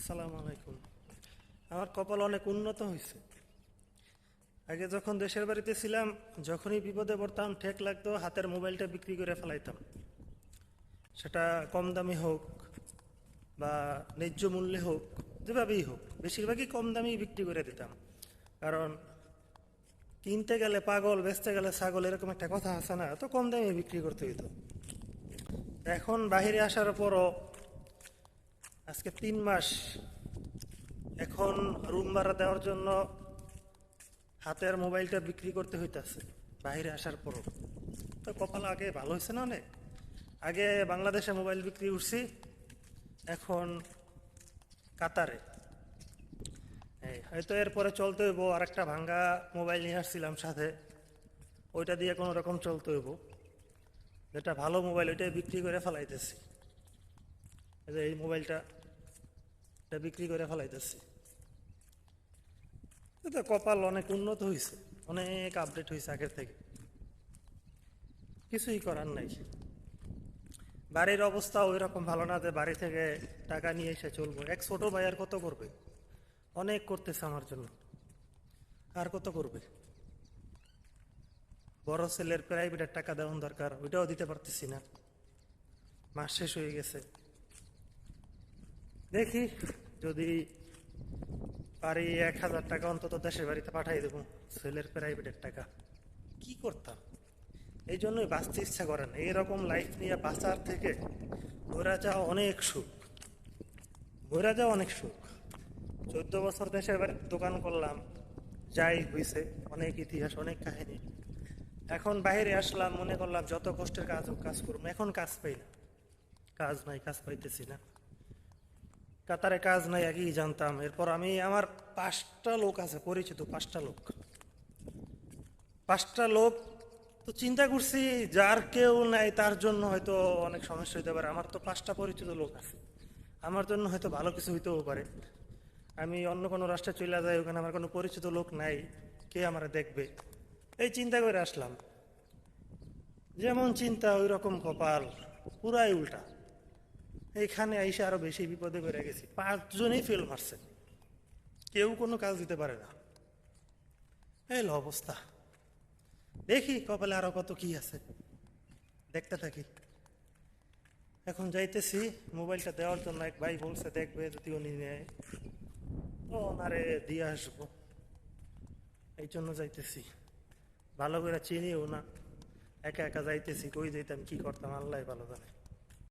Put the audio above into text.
আসসালামু আলাইকুম। আমার কপাল অনেক উন্নত হয়েছে। আগে যখন দেশের বাড়িতে ছিলাম, যখনই বিপদে পড়তাম, ঠেক লাগতো, হাতের মোবাইলটা বিক্রি করে ফেলাইতাম। সেটা কম দামি হোক বা ন্যায্য মূল্যে হোক, যেভাবেই হোক, বেশিরভাগই কম দামি বিক্রি করে দিতাম। কারণ কিনতে গেলে পাগল, বেচতে গেলে ছাগল, এরকম একটা কথা আছে না, এত কম দামে বিক্রি করতে হইতো। এখন বাহিরে আসার পরও আজকে 3 মাস, এখন রুম ভাড়া দেওয়ার জন্য হাতের মোবাইলটা বিক্রি করতে হইতাছে বাইরে আসার পরও। তো কপাল আগে ভালো হয়েছে না অনেক। আগে বাংলাদেশে মোবাইল বিক্রি উঠছি, এখন কাতারে। হয়তো এরপরে চলতে হইব, আর একটা ভাঙ্গা মোবাইল নিয়ে আসছিলাম সাথে, ওইটা দিয়ে কোনো রকম চলতে হইব। যেটা ভালো মোবাইল ওইটাই বিক্রি করে ফেলাইতেছি। এই মোবাইলটা এটা বিক্রি করে ফেলাইতেছি। তো কপাল অনেক উন্নত হয়েছে, অনেক আপডেট হয়েছে আগের থেকে। কিছুই করার নাই। বাড়ির অবস্থা ওই রকম ভালো না যে বাড়ি থেকে টাকা নিয়ে এসে চলবো। এক ছোট ভাই আর কত করবে? অনেক করতেছে আমার জন্য, আর কত করবে? বড় ছেলের প্রাইভেটের টাকা দেওয়ার দরকার, ওইটাও দিতে পারতেছি না, মাস শেষ হয়ে গেছে। দেখি যদি পারি 1,000 টাকা অন্তত দেশের বাড়িতে পাঠাই দেবো, ছেলের প্রাইভেটের টাকা। কি করতাম? এই জন্যই বাঁচতে ইচ্ছা করে না। এইরকম লাইফ নিয়ে বাঁচার থেকে মরা যাওয়া অনেক সুখ, মরা যাওয়া অনেক সুখ। 14 বছর দেশের বাড়িতে দোকান করলাম, যাই হয়েছে, অনেক ইতিহাস, অনেক কাহিনী। এখন বাইরে আসলাম, মনে করলাম যত কষ্টের কাজ হোক কাজ করবো। এখন কাজ পাই না, কাজ নাই, কাজ পাইতেছি না। কাতারে কাজ নাই আগেই জানতাম। এরপর আমি, আমার 5টা লোক আছে পরিচিত, 5টা লোক, 5টা লোক। তো চিন্তা করছি যার কেউ নাই তার জন্য হয়তো অনেক সমস্যা হইতে পারে। আমার তো 5টা পরিচিত লোক আছে, আমার জন্য হয়তো ভালো কিছু হইতেও পারে। আমি অন্য কোনো রাষ্ট্রে চলে যাই, ওখানে আমার কোনো পরিচিত লোক নাই, কে আমার দেখবে? এই চিন্তা করে আসলাম। যেমন চিন্তা ওই রকম কপাল, পুরাই উল্টা। এইখানে আইসে আরো বেশি বিপদে পড়ে গেছি। 5জনই ফেল মারছে, কেউ কোনো কাজ দিতে পারে না। এই হলো অবস্থা। দেখি কপালে আরো কত কি আছে, দেখতে থাকি। এখন যাইতেছি মোবাইলটা দেওয়ার জন্য। এক ভাই বলছে দেখবে, যদি উনি নেয় তো ওনারে দিয়ে আসবো, এই জন্য যাইতেছি। ভালো করে চিনিও না, একা একা যাইতেছি, কই যাইতাম কি করতাম আল্লাহ ভালো জানে।